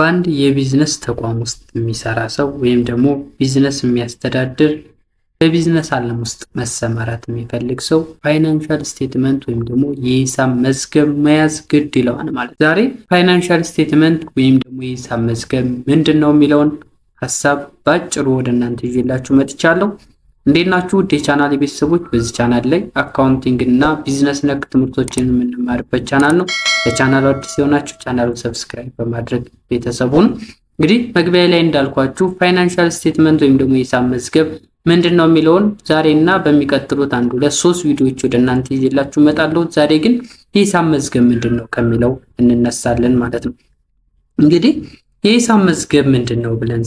በአንድ የቢዝነስ ተቋም ውስጥ የሚሰራ ሰው ወይም ደግሞ ቢዝነስ የሚያስተዳድር በቢዝነስ ዓለም ውስጥ መሰማራት የሚፈልግ ሰው ፋይናንሻል ስቴትመንት ወይም ደግሞ የሂሳብ መዝገብ መያዝ ግድ ይለዋል ማለት። ዛሬ ፋይናንሻል ስቴትመንት ወይም ደግሞ የሂሳብ መዝገብ ምንድነው የሚለውን ሐሳብ ባጭሩ ወደ እናንተ ይዤላችሁ መጥቻለሁ። እንዴት ናችሁ ውድ የቻናል ቤተሰቦች? በዚህ ቻናል ላይ አካውንቲንግ እና ቢዝነስ ነክ ትምህርቶችን የምንማርበት ቻናል ነው። ለቻናሉ አዲስ የሆናችሁ ቻናሉን ሰብስክራይብ በማድረግ ቤተሰቡን እንግዲህ መግቢያ ላይ እንዳልኳችሁ ፋይናንሻል ስቴትመንት ወይም ደግሞ የሂሳብ መዝገብ ምንድነው የሚለውን ዛሬና በሚቀጥሉት 1-2-3 ቪዲዮዎች ወደ እናንተ ይዤላችሁ እመጣለሁ። ዛሬ ግን የሂሳብ መዝገብ ምንድነው ከሚለው እንነሳለን ማለት ነው። እንግዲህ የሂሳብ መዝገብ ምንድነው ብለን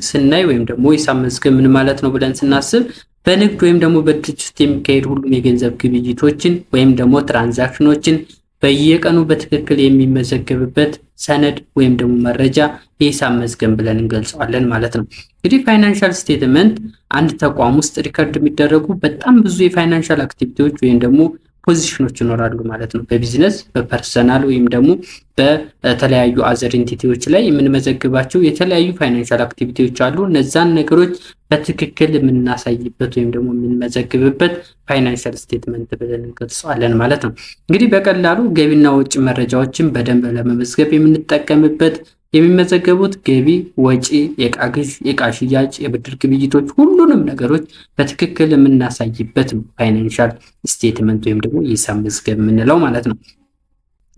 ስናይ ወይም ደግሞ የሂሳብ መዝገብ ምን ማለት ነው ብለን ስናስብ በንግድ ወይም ደግሞ በድርጅት የሚካሄድ ሁሉም የገንዘብ ግብይቶችን ወይም ደግሞ ትራንዛክሽኖችን በየቀኑ በትክክል የሚመዘገብበት ሰነድ ወይም ደግሞ መረጃ የሂሳብ መዝገብ ብለን እንገልጸዋለን ማለት ነው። እንግዲህ ፋይናንሻል ስቴትመንት አንድ ተቋም ውስጥ ሪከርድ የሚደረጉ በጣም ብዙ የፋይናንሻል አክቲቪቲዎች ወይም ደግሞ ፖዚሽኖች ይኖራሉ ማለት ነው። በቢዝነስ በፐርሰናል ወይም ደግሞ በተለያዩ አዘር ኢንቲቲዎች ላይ የምንመዘግባቸው የተለያዩ ፋይናንሻል አክቲቪቲዎች አሉ። እነዛን ነገሮች በትክክል የምናሳይበት ወይም ደግሞ የምንመዘግብበት ፋይናንሻል ስቴትመንት ብለን እንገልጸዋለን ማለት ነው። እንግዲህ በቀላሉ ገቢና ወጪ መረጃዎችን በደንብ ለመመዝገብ የምንጠቀምበት የሚመዘገቡት ገቢ፣ ወጪ፣ የዕቃ ግዥ፣ የዕቃ ሽያጭ፣ የብድር ግብይቶች ሁሉንም ነገሮች በትክክል የምናሳይበት ፋይናንሻል ስቴትመንት ወይም ደግሞ የሂሳብ መዝገብ የምንለው ማለት ነው።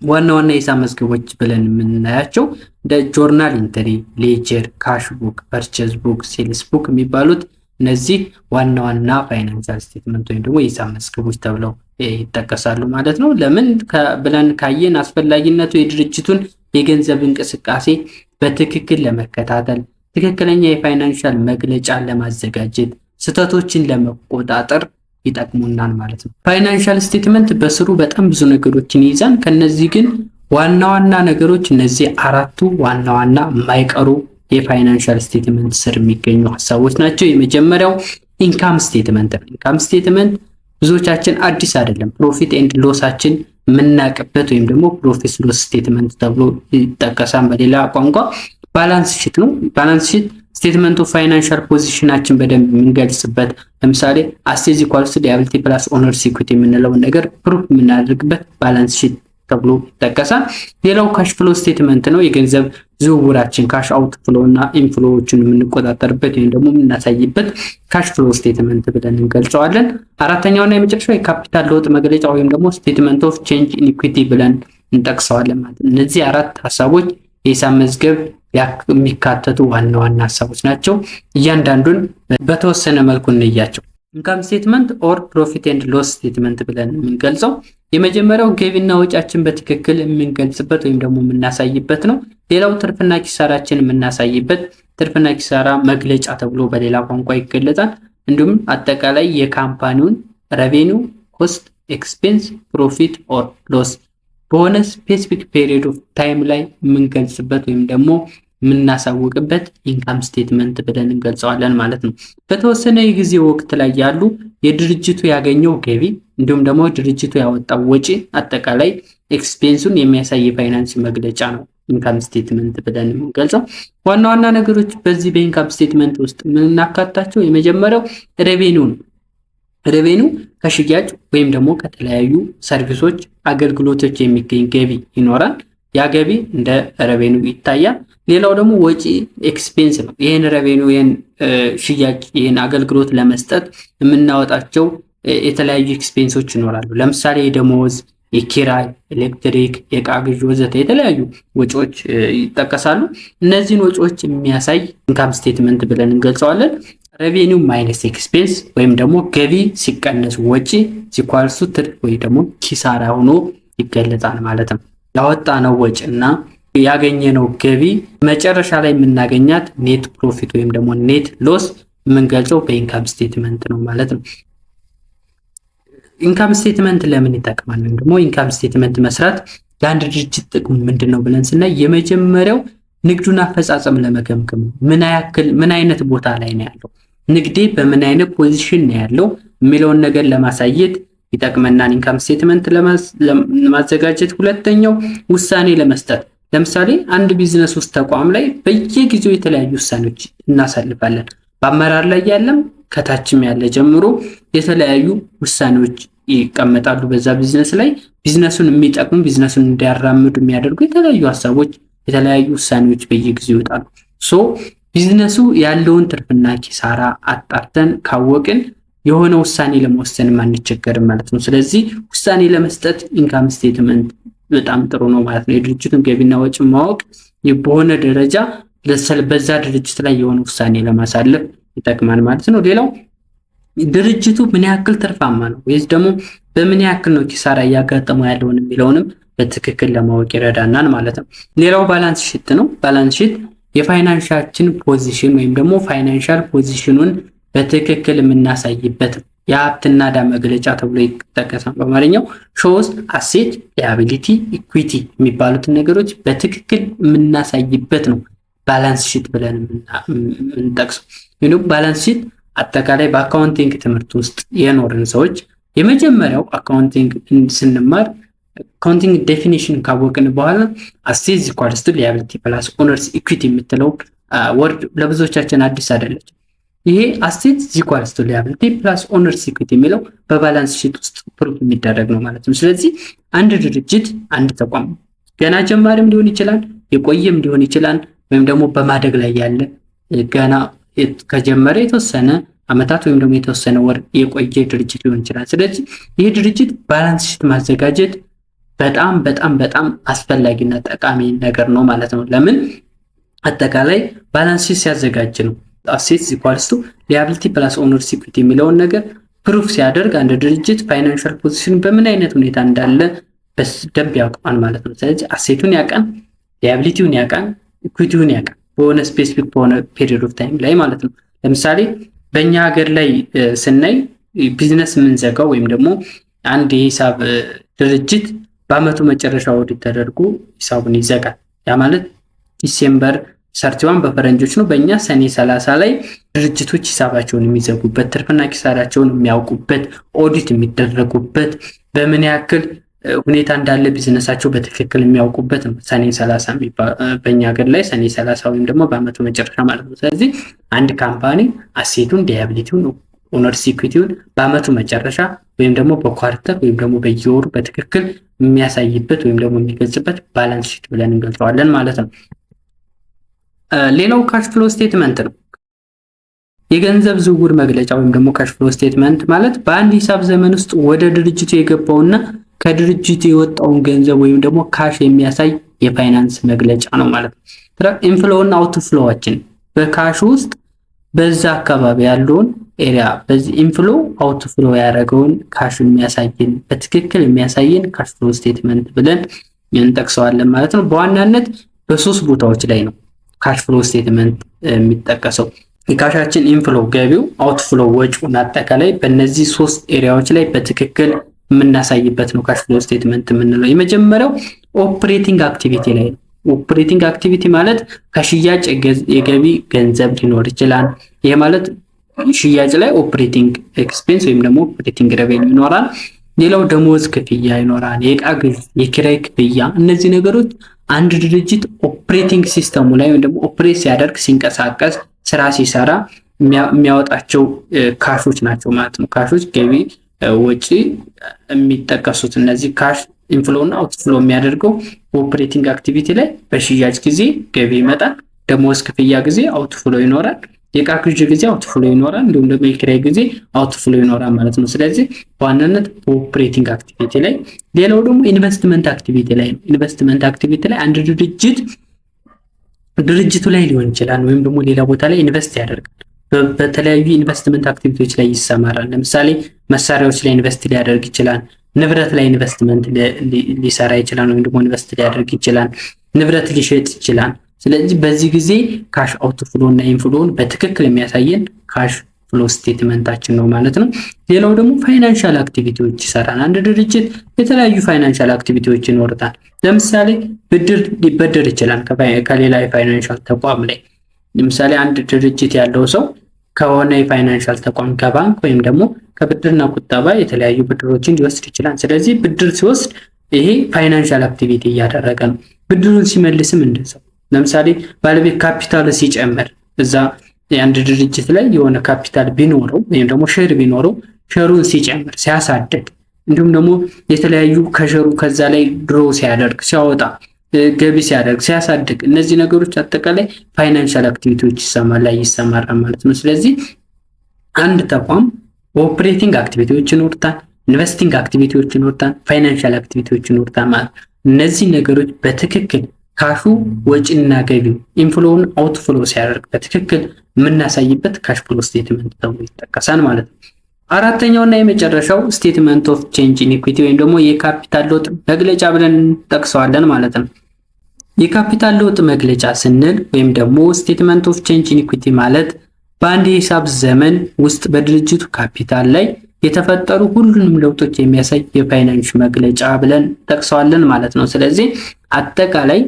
ዋና ዋና የሂሳብ መዝገቦች ብለን የምናያቸው እንደ ጆርናል ኢንተሪ፣ ሌጀር፣ ካሽ ቡክ፣ ፐርቼዝ ቡክ፣ ሴልስ ቡክ የሚባሉት እነዚህ ዋና ዋና ፋይናንሻል ስቴትመንት ወይም ደግሞ የሂሳብ መዝገቦች ተብለው ይጠቀሳሉ ማለት ነው። ለምን ብለን ካየን አስፈላጊነቱ የድርጅቱን የገንዘብ እንቅስቃሴ በትክክል ለመከታተል፣ ትክክለኛ የፋይናንሻል መግለጫ ለማዘጋጀት፣ ስህተቶችን ለመቆጣጠር ይጠቅሙናል ማለት ነው። ፋይናንሻል ስቴትመንት በስሩ በጣም ብዙ ነገሮችን ይይዛል። ከነዚህ ግን ዋና ዋና ነገሮች እነዚህ አራቱ ዋና ዋና የማይቀሩ የፋይናንሻል ስቴትመንት ስር የሚገኙ ሐሳቦች ናቸው። የመጀመሪያው ኢንካም ስቴትመንት ነው። ኢንካም ስቴትመንት ብዙዎቻችን አዲስ አይደለም። ፕሮፊት ኤንድ ሎሳችን የምናውቅበት ወይም ደግሞ ፕሮፊት ሎስ ስቴትመንት ተብሎ ይጠቀሳል። በሌላ ቋንቋ ባላንስ ሺት ነው። ባላንስ ሺት ስቴትመንቱ ፋይናንሻል ፖዚሽናችን በደንብ የምንገልጽበት፣ ለምሳሌ አሴትስ ኢኳልስ ላያቢሊቲ ፕላስ ኦነርስ ኢኩዊቲ የምንለውን ነገር ፕሩፍ የምናደርግበት ባላንስ ሺት ተብሎ ይጠቀሳል። ሌላው ካሽ ፍሎ ስቴትመንት ነው። የገንዘብ ዝውውራችን ካሽ አውት ፍሎ እና ኢንፍሎዎችን የምንቆጣጠርበት ወይም ደግሞ የምናሳይበት ካሽ ፍሎ ስቴትመንት ብለን እንገልጸዋለን። አራተኛውና የመጨረሻው የካፒታል ለውጥ መግለጫ ወይም ደግሞ ስቴትመንት ኦፍ ቼንጅ ኢን ኢኩዊቲ ብለን እንጠቅሰዋለን ማለት ነው። እነዚህ አራት ሐሳቦች የሂሳብ መዝገብ የሚካተቱ ዋና ዋና ሐሳቦች ናቸው። እያንዳንዱን በተወሰነ መልኩ እንያቸው። ኢንካም ስቴትመንት ኦር ፕሮፊት ኤንድ ሎስ ስቴትመንት ብለን የምንገልጸው የመጀመሪያው ገቢና ወጪያችን በትክክል የምንገልጽበት ወይም ደግሞ የምናሳይበት ነው። ሌላው ትርፍና ኪሳራችን የምናሳይበት ትርፍና ኪሳራ መግለጫ ተብሎ በሌላ ቋንቋ ይገለጻል። እንዲሁም አጠቃላይ የካምፓኒውን ሬቬኒው፣ ኮስት፣ ኤክስፔንስ፣ ፕሮፊት ኦር ሎስ በሆነ ስፔሲፊክ ፔሪድ ኦፍ ታይም ላይ የምንገልጽበት ወይም ደግሞ የምናሳውቅበት ኢንካም ስቴትመንት ብለን እንገልጸዋለን ማለት ነው። በተወሰነ የጊዜ ወቅት ላይ ያሉ የድርጅቱ ያገኘው ገቢ እንዲሁም ደግሞ ድርጅቱ ያወጣው ወጪ አጠቃላይ ኤክስፔንሱን የሚያሳይ የፋይናንስ መግለጫ ነው ኢንካም ስቴትመንት ብለን የምንገልጸው። ዋና ዋና ነገሮች በዚህ በኢንካም ስቴትመንት ውስጥ የምናካታቸው የመጀመሪያው ሬቬኒው ነው። ሬቬኒው ከሽያጭ ወይም ደግሞ ከተለያዩ ሰርቪሶች፣ አገልግሎቶች የሚገኝ ገቢ ይኖራል። ያ ገቢ እንደ ሬቬኒው ይታያል። ሌላው ደግሞ ወጪ ኤክስፔንስ ነው። ይሄን ሬቬኒው ሽያጭ ይሄን አገልግሎት ለመስጠት የምናወጣቸው የተለያዩ ኤክስፔንሶች ይኖራሉ። ለምሳሌ የደሞዝ፣ የኪራይ፣ ኤሌክትሪክ፣ የዕቃ ግዥ ወዘተ የተለያዩ ወጪዎች ይጠቀሳሉ። እነዚህን ወጪዎች የሚያሳይ ኢንካም ስቴትመንት ብለን እንገልጸዋለን። ሬቬኒው ማይነስ ኤክስፔንስ ወይም ደግሞ ገቢ ሲቀነስ ወጪ ሲኳልሱ ትርፍ ወይ ደግሞ ኪሳራ ሆኖ ይገለጻል ማለት ነው። ያወጣነው ወጪ እና ያገኘነው ገቢ መጨረሻ ላይ የምናገኛት ኔት ፕሮፊት ወይም ደግሞ ኔት ሎስ የምንገልጸው በኢንካም ስቴትመንት ነው ማለት ነው። ኢንካም ስቴትመንት ለምን ይጠቅማል? ወይም ደግሞ ኢንካም ስቴትመንት መስራት ለአንድ ድርጅት ጥቅሙ ምንድነው ብለን ስናይ የመጀመሪያው ንግዱን አፈጻጸም ለመገምገም ነው። ምን አይነት ቦታ ላይ ነው ያለው፣ ንግዴ በምን አይነት ፖዚሽን ነው ያለው የሚለውን ነገር ለማሳየት ይጠቅመናል ኢንካም ስቴትመንት ለማዘጋጀት። ሁለተኛው ውሳኔ ለመስጠት ለምሳሌ አንድ ቢዝነስ ውስጥ ተቋም ላይ በየጊዜው የተለያዩ ውሳኔዎች እናሳልፋለን። በአመራር ላይ ያለም ከታችም ያለ ጀምሮ የተለያዩ ውሳኔዎች ይቀመጣሉ። በዛ ቢዝነስ ላይ ቢዝነሱን የሚጠቅሙ ቢዝነሱን እንዲያራምዱ የሚያደርጉ የተለያዩ ሀሳቦች፣ የተለያዩ ውሳኔዎች በየጊዜው ይወጣሉ። ሶ ቢዝነሱ ያለውን ትርፍና ኪሳራ አጣርተን ካወቅን የሆነ ውሳኔ ለመወሰን አንቸገርም ማለት ነው። ስለዚህ ውሳኔ ለመስጠት ኢንካም ስቴትመንት በጣም ጥሩ ነው ማለት ነው። የድርጅቱን ገቢና ወጪ ማወቅ በሆነ ደረጃ በዛ ድርጅት ላይ የሆነ ውሳኔ ለማሳለፍ ይጠቅማል ማለት ነው። ሌላው ድርጅቱ ምን ያክል ትርፋማ ነው ወይስ ደግሞ በምን ያክል ነው ኪሳራ እያጋጠመው ያለውን የሚለውንም በትክክል ለማወቅ ይረዳናል ማለት ነው። ሌላው ባላንስ ሺት ነው። ባላንስ ሺት የፋይናንሻችን ፖዚሽን ወይም ደግሞ ፋይናንሻል ፖዚሽኑን በትክክል የምናሳይበት የሀብትና ዕዳ መግለጫ ተብሎ ይጠቀሳል በአማርኛው። ሾውስ አሴት፣ ሊያቢሊቲ፣ ኢኩዊቲ የሚባሉትን ነገሮች በትክክል የምናሳይበት ነው ባላንስ ሺት ብለን የምንጠቅሰው። ይሄው ባላንስ ሺት አጠቃላይ በአካውንቲንግ ትምህርት ውስጥ የኖርን ሰዎች የመጀመሪያው አካውንቲንግ ስንማር አካውንቲንግ ዴፊኒሽን ካወቅን በኋላ አሴት ኢኳልስ ቱ ሊያቢሊቲ ፕላስ ኦነርስ ኢኩዊቲ የምትለው ወርድ ለብዙዎቻችን አዲስ አይደለች። ይሄ አሴት ኢኳልስ ቱ ሊያቢሊቲ ፕላስ ኦነርስ ኢኩዊቲ የሚለው በባላንስ ሺት ውስጥ ፕሩፍ የሚደረግ ነው ማለት ነው። ስለዚህ አንድ ድርጅት አንድ ተቋም ገና ጀማሪም ሊሆን ይችላል፣ የቆየም ሊሆን ይችላል፣ ወይም ደግሞ በማደግ ላይ ያለ ገና ከጀመረ የተወሰነ አመታት ወይም ደግሞ የተወሰነ ወር የቆየ ድርጅት ሊሆን ይችላል። ስለዚህ ይሄ ድርጅት ባላንስ ሺት ማዘጋጀት በጣም በጣም በጣም አስፈላጊና ጠቃሚ ነገር ነው ማለት ነው። ለምን አጠቃላይ ባላንስ ሺት ሲያዘጋጅ ነው አሴትስ ኢኳልስ ቱ ሊያቢሊቲ ፕላስ ኦነርስ ኢኩዊቲ የሚለውን ነገር ፕሩፍ ሲያደርግ አንድ ድርጅት ፋይናንሻል ፖዚሽን በምን አይነት ሁኔታ እንዳለ በደንብ ያውቃል ማለት ነው። ስለዚህ አሴቱን ያውቃል፣ ሊያቢሊቲውን ያውቃል፣ ኢኩዊቲውን ያውቃል በሆነ ስፔሲፊክ በሆነ ፔሪድ ኦፍ ታይም ላይ ማለት ነው። ለምሳሌ በእኛ ሀገር ላይ ስናይ ቢዝነስ የምንዘጋው ወይም ደግሞ አንድ የሂሳብ ድርጅት በአመቱ መጨረሻ ኦዲት ተደርጎ ሂሳቡን ይዘጋል። ያ ማለት ዲሴምበር 31 በፈረንጆች ነው። በእኛ ሰኔ 30 ላይ ድርጅቶች ሂሳባቸውን የሚዘጉበት፣ ትርፍና ኪሳራቸውን የሚያውቁበት፣ ኦዲት የሚደረጉበት፣ በምን ያክል ሁኔታ እንዳለ ቢዝነሳቸው በትክክል የሚያውቁበት ነው። ሰኔ 30 በእኛ ሀገር ላይ ሰኔ 30 ወይም ደግሞ በአመቱ መጨረሻ ማለት ነው። ስለዚህ አንድ ካምፓኒ አሴቱን፣ ሊያቢሊቲውን፣ ኦነርስ ኢኩዊቲውን በአመቱ መጨረሻ ወይም ደግሞ በኳርተር ወይም ደግሞ በየወሩ በትክክል የሚያሳይበት ወይም ደግሞ የሚገልጽበት ባላንስ ሺት ብለን እንገልጸዋለን ማለት ነው። ሌላው ካሽ ፍሎ ስቴትመንት ነው። የገንዘብ ዝውውር መግለጫ ወይም ደግሞ ካሽ ፍሎ ስቴትመንት ማለት በአንድ ሂሳብ ዘመን ውስጥ ወደ ድርጅቱ የገባውና ከድርጅቱ የወጣውን ገንዘብ ወይም ደግሞ ካሽ የሚያሳይ የፋይናንስ መግለጫ ነው ማለት ነው። ኢንፍሎ እና አውትፍሎዎችን በካሽ ውስጥ በዛ አካባቢ ያለውን ኤሪያ በዚህ ኢንፍሎ አውትፍሎ ያደረገውን ካሽ የሚያሳየን በትክክል የሚያሳየን ካሽ ፍሎ ስቴትመንት ብለን እንጠቅሰዋለን ማለት ነው። በዋናነት በሶስት ቦታዎች ላይ ነው ካሽ ፍሎ ስቴትመንት የሚጠቀሰው። የካሻችን ኢንፍሎ ገቢው፣ አውትፍሎ ወጪውን አጠቃላይ በእነዚህ ሶስት ኤሪያዎች ላይ በትክክል የምናሳይበት ነው ካሽ ፍሎ ስቴትመንት የምንለው። የመጀመሪያው ኦፕሬቲንግ አክቲቪቲ ላይ ነው። ኦፕሬቲንግ አክቲቪቲ ማለት ከሽያጭ የገቢ ገንዘብ ሊኖር ይችላል። ይሄ ማለት ሽያጭ ላይ ኦፕሬቲንግ ኤክስፔንስ ወይም ደግሞ ኦፕሬቲንግ ሬቬኒው ይኖራል። ሌላው ደሞዝ ክፍያ ይኖራል፣ የዕቃ ግዥ፣ የኪራይ ክፍያ። እነዚህ ነገሮች አንድ ድርጅት ኦፕሬቲንግ ሲስተሙ ላይ ወይም ደግሞ ኦፕሬት ሲያደርግ ሲንቀሳቀስ ስራ ሲሰራ የሚያወጣቸው ካሾች ናቸው ማለት ነው። ካሾች ገቢ ወጪ የሚጠቀሱት እነዚህ ካሽ ኢንፍሎ እና አውትፍሎ የሚያደርገው ኦፕሬቲንግ አክቲቪቲ ላይ በሽያጭ ጊዜ ገቢ ይመጣል፣ ደሞዝ ክፍያ ጊዜ አውትፍሎ ይኖራል፣ የዕቃ ግዥ ጊዜ አውትፍሎ ይኖራል፣ እንዲሁም ደግሞ የኪራይ ጊዜ አውትፍሎ ይኖራል ማለት ነው። ስለዚህ በዋናነት ኦፕሬቲንግ አክቲቪቲ ላይ። ሌላው ደግሞ ኢንቨስትመንት አክቲቪቲ ላይ ነው። ኢንቨስትመንት አክቲቪቲ ላይ አንድ ድርጅቱ ላይ ሊሆን ይችላል ወይም ደግሞ ሌላ ቦታ ላይ ኢንቨስት ያደርጋል። በተለያዩ ኢንቨስትመንት አክቲቪቲዎች ላይ ይሰማራል። ለምሳሌ መሳሪያዎች ላይ ኢንቨስት ሊያደርግ ይችላል፣ ንብረት ላይ ኢንቨስትመንት ሊሰራ ይችላል ወይም ደግሞ ኢንቨስት ሊያደርግ ይችላል፣ ንብረት ሊሸጥ ይችላል። ስለዚህ በዚህ ጊዜ ካሽ አውትፍሎ እና ኢንፍሎውን በትክክል የሚያሳየን ካሽ ፍሎ ስቴትመንታችን ነው ማለት ነው። ሌላው ደግሞ ፋይናንሻል አክቲቪቲዎች ይሰራል። አንድ ድርጅት የተለያዩ ፋይናንሻል አክቲቪቲዎች ይኖርታል። ለምሳሌ ብድር ሊበደር ይችላል ከሌላ የፋይናንሻል ተቋም ላይ። ለምሳሌ አንድ ድርጅት ያለው ሰው ከሆነ የፋይናንሻል ተቋም ከባንክ ወይም ደግሞ ከብድርና ቁጠባ የተለያዩ ብድሮችን ሊወስድ ይችላል። ስለዚህ ብድር ሲወስድ ይሄ ፋይናንሻል አክቲቪቲ እያደረገ ነው። ብድሩን ሲመልስም እንደዛው። ለምሳሌ ባለቤት ካፒታል ሲጨምር እዛ የአንድ ድርጅት ላይ የሆነ ካፒታል ቢኖረው ወይም ደግሞ ሼር ቢኖረው ሼሩን ሲጨምር ሲያሳድግ፣ እንዲሁም ደግሞ የተለያዩ ከሼሩ ከዛ ላይ ድሮ ሲያደርግ ሲያወጣ ገቢ ሲያደርግ ሲያሳድግ፣ እነዚህ ነገሮች አጠቃላይ ፋይናንሻል አክቲቪቲዎች ይሰማራል ማለት ነው። ስለዚህ አንድ ተቋም ኦፕሬቲንግ አክቲቪቲዎች ይኖሩታል፣ ኢንቨስቲንግ አክቲቪቲዎች ይኖሩታል፣ ፋይናንሻል አክቲቪቲዎች ይኖሩታል ማለት እነዚህ ነገሮች በትክክል ካሹ ወጪና ገቢ ኢንፍሎውን አውትፍሎ ሲያደርግ በትክክል የምናሳይበት ካሽ ፍሎ ስቴትመንት ተብሎ ይጠቀሳል ማለት ነው። አራተኛውና የመጨረሻው ስቴትመንት ኦፍ ቼንጅ ኢን ኢኩዊቲ ወይም ደግሞ የካፒታል ለውጥ መግለጫ ብለን እንጠቅሰዋለን ማለት ነው። የካፒታል ለውጥ መግለጫ ስንል ወይም ደግሞ ስቴትመንት ኦፍ ቼንጅ ኢን ኢኩዊቲ ማለት በአንድ የሂሳብ ዘመን ውስጥ በድርጅቱ ካፒታል ላይ የተፈጠሩ ሁሉንም ለውጦች የሚያሳይ የፋይናንስ መግለጫ ብለን ጠቅሰዋለን ማለት ነው። ስለዚህ አጠቃላይ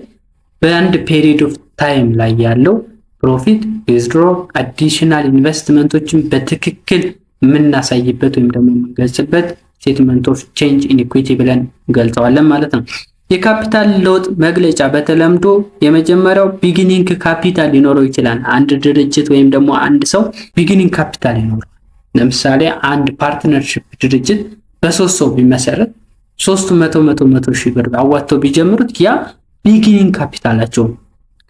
በአንድ ፔሪድ ኦፍ ታይም ላይ ያለው ፕሮፊት፣ ዊዝድሮ፣ አዲሽናል ኢንቨስትመንቶችን በትክክል የምናሳይበት ወይም ደግሞ የምንገልጽበት ስቴትመንት ኦፍ ቼንጅ ኢን ኢኩዊቲ ብለን እንገልጸዋለን ማለት ነው። የካፒታል ለውጥ መግለጫ በተለምዶ የመጀመሪያው ቢጊኒንግ ካፒታል ሊኖረው ይችላል። አንድ ድርጅት ወይም ደግሞ አንድ ሰው ቢጊኒንግ ካፒታል ይኖረው። ለምሳሌ አንድ ፓርትነርሺፕ ድርጅት በ3 ሰው ቢመሰረት 300 ሺህ ብር አዋጥተው ቢጀምሩት ያ ቢጊኒንግ ካፒታላቸው።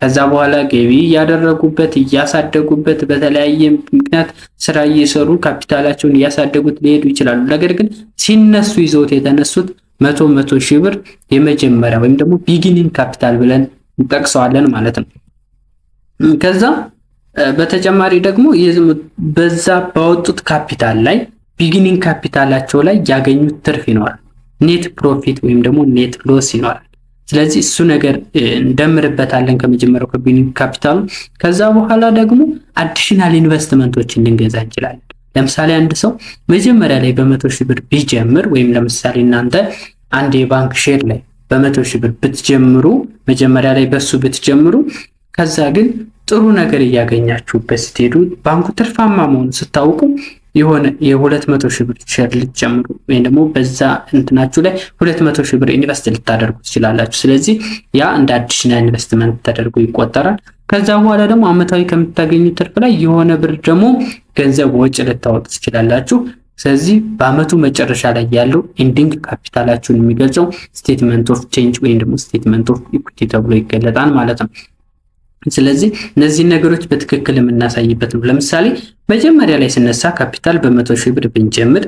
ከዛ በኋላ ገቢ እያደረጉበት እያሳደጉበት በተለያየ ምክንያት ስራ እየሰሩ ካፒታላቸውን እያሳደጉት ሊሄዱ ይችላሉ። ነገር ግን ሲነሱ ይዘውት የተነሱት 100 ሺህ ብር የመጀመሪያ ወይም ደግሞ ቢጊኒንግ ካፒታል ብለን እንጠቅሰዋለን ማለት ነው። ከዛ በተጨማሪ ደግሞ በዛ ባወጡት ካፒታል ላይ ቢጊኒንግ ካፒታላቸው ላይ ያገኙት ትርፍ ይኖራል። ኔት ፕሮፊት ወይም ደግሞ ኔት ሎስ ይኖራል። ስለዚህ እሱ ነገር እንደምርበታለን ከመጀመሪያው ከቢጊኒንግ ካፒታሉ። ከዛ በኋላ ደግሞ አዲሽናል ኢንቨስትመንቶችን ልንገዛ እንችላለን። ለምሳሌ አንድ ሰው መጀመሪያ ላይ በ100 ሺህ ብር ቢጀምር ወይም ለምሳሌ እናንተ አንድ የባንክ ሼር ላይ በ100 ሺህ ብር ብትጀምሩ መጀመሪያ ላይ በሱ ብትጀምሩ ከዛ ግን ጥሩ ነገር እያገኛችሁበት ስትሄዱ ባንኩ ትርፋማ መሆኑን ስታውቁ የሆነ የ200 ሺህ ብር ሼር ልትጀምሩ ወይም ደግሞ በዛ እንትናችሁ ላይ 200 ሺህ ብር ኢንቨስት ልታደርጉ ትችላላችሁ። ስለዚህ ያ እንደ አዲሽናል ኢንቨስትመንት ተደርጎ ይቆጠራል። ከዛ በኋላ ደግሞ አመታዊ ከምታገኙት ትርፍ ላይ የሆነ ብር ደግሞ ገንዘብ ወጪ ልታወጡ ትችላላችሁ። ስለዚህ በአመቱ መጨረሻ ላይ ያለው ኢንዲንግ ካፒታላችሁን የሚገልጸው ስቴትመንት ኦፍ ቼንጅ ወይም ደግሞ ስቴትመንት ኦፍ ኢኩዊቲ ተብሎ ይገለጣል ማለት ነው። ስለዚህ እነዚህ ነገሮች በትክክል የምናሳይበት ነው። ለምሳሌ መጀመሪያ ላይ ስነሳ ካፒታል በ100 ሺህ ብር ብንጀምር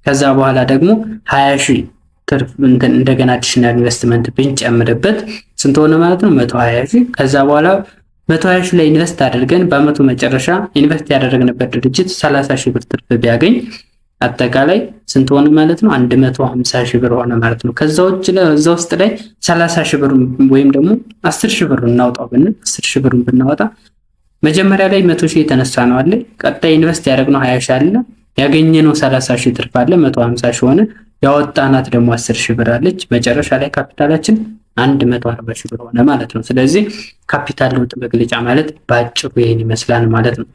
ከዛ በኋላ ደግሞ 20 ሺህ ትርፍ እንደገና አዲሽናል ኢንቨስትመንት ብንጨምርበት ስንት ሆነ ማለት ነው? 120 ሺህ። ከዛ በኋላ 120 ሺህ ላይ ኢንቨስት አድርገን በአመቱ መጨረሻ ኢንቨስት ያደረግንበት ድርጅት 30 ሺህ ብር ትርፍ ቢያገኝ አጠቃላይ ስንት ሆነ ማለት ነው? 150 ሺህ ብር ሆነ ማለት ነው። ከዛ ውስጥ ላይ 30 ሺህ ብር ወይም ደግሞ 10 ሺህ ብር እናውጣው ብንል 10 ሺህ ብሩን ብናወጣ መጀመሪያ ላይ 100 ሺህ የተነሳ ነው አለ። ቀጣይ ኢንቨስት ያደረግነው 20 ሺህ አለ። ያገኘነው 30 ሺህ ትርፍ አለ። 150 ሺህ ሆነ። ያወጣናት ደግሞ 10 ሺህ ብር አለች። መጨረሻ ላይ ካፒታላችን 140 ሺህ ብር ሆነ ማለት ነው። ስለዚህ ካፒታል ለውጥ መግለጫ ማለት ባጭሩ ይሄን ይመስላል ማለት ነው።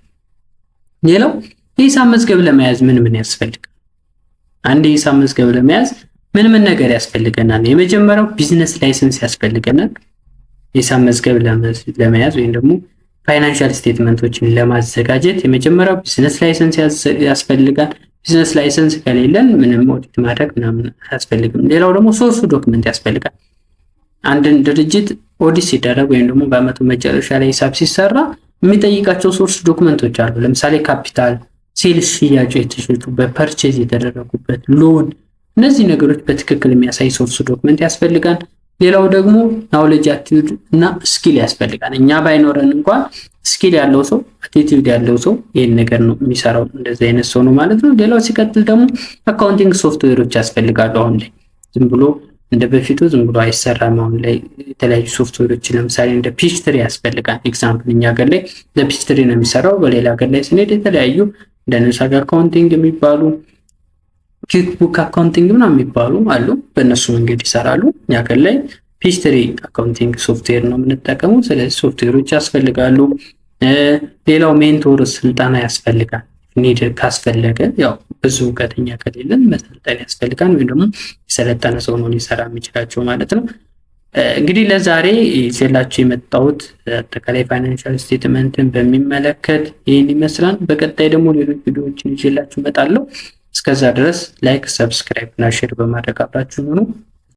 ሌላው የሂሳብ መዝገብ ለመያዝ ምን ያስፈልጋል? አንድ የሂሳብ መዝገብ ለመያዝ ምን ነገር ያስፈልገናል? የመጀመሪያው ቢዝነስ ላይሰንስ ያስፈልገናል። የሂሳብ መዝገብ ለመያዝ ወይም ደግሞ ፋይናንሻል ስቴትመንቶችን ለማዘጋጀት የመጀመሪያው ቢዝነስ ላይሰንስ ያስፈልጋል። ቢዝነስ ላይሰንስ ከሌለን ምንም ኦዲት ማድረግ ምናምን አያስፈልግም። ሌላው ደግሞ ሶስቱ ዶክመንት ያስፈልጋል። አንድን ድርጅት ኦዲት ሲደረግ ወይም ደግሞ በአመቱ መጨረሻ ላይ ሂሳብ ሲሰራ የሚጠይቃቸው ሶርስ ዶክመንቶች አሉ። ለምሳሌ ካፒታል፣ ሴልስ፣ ሽያጭ የተሸጡበት፣ ፐርቼዝ የተደረጉበት፣ ሎን፣ እነዚህ ነገሮች በትክክል የሚያሳይ ሶርስ ዶክመንት ያስፈልጋል። ሌላው ደግሞ ናውሌጅ፣ አቲቲዩድ እና ስኪል ያስፈልጋል። እኛ ባይኖረን እንኳን ስኪል ያለው ሰው፣ አቲቲዩድ ያለው ሰው ይሄን ነገር ነው የሚሰራው፣ እንደዚህ አይነት ሰው ነው ማለት ነው። ሌላው ሲቀጥል ደግሞ አካውንቲንግ ሶፍትዌሮች ያስፈልጋሉ። አሁን ላይ ዝም ብሎ እንደ በፊቱ ዝም ብሎ አይሰራም። አሁን ላይ የተለያዩ ሶፍትዌሮች ለምሳሌ እንደ ፒችትሪ ያስፈልጋል። ኤግዛምፕል እኛ ሀገር ላይ ለፒችትሪ ነው የሚሰራው። በሌላ ሀገር ላይ ስንሄድ የተለያዩ እንደ ኑሳግ አካውንቲንግ የሚባሉ ኪክቡክ አካውንቲንግ ምናምን የሚባሉ አሉ። በእነሱ መንገድ ይሰራሉ። እኛ ሀገር ላይ ፒችትሪ አካውንቲንግ ሶፍትዌር ነው የምንጠቀመው። ስለዚህ ሶፍትዌሮች ያስፈልጋሉ። ሌላው ሜንቶር ስልጠና ያስፈልጋል። ኒድ ካስፈለገ ያው ብዙ እውቀተኛ ከሌለን መሰልጠን ያስፈልጋል። ወይም ደግሞ የሰለጠነ ሰው ነው ሊሰራ የሚችላቸው ማለት ነው። እንግዲህ ለዛሬ ይዤላችሁ የመጣሁት አጠቃላይ ፋይናንሻል ስቴትመንትን በሚመለከት ይህን ይመስላል። በቀጣይ ደግሞ ሌሎች ቪዲዮዎችን ይዤላችሁ እመጣለሁ። እስከዛ ድረስ ላይክ፣ ሰብስክራይብ እና ሼር በማድረግ አብራችሁን ሁኑ።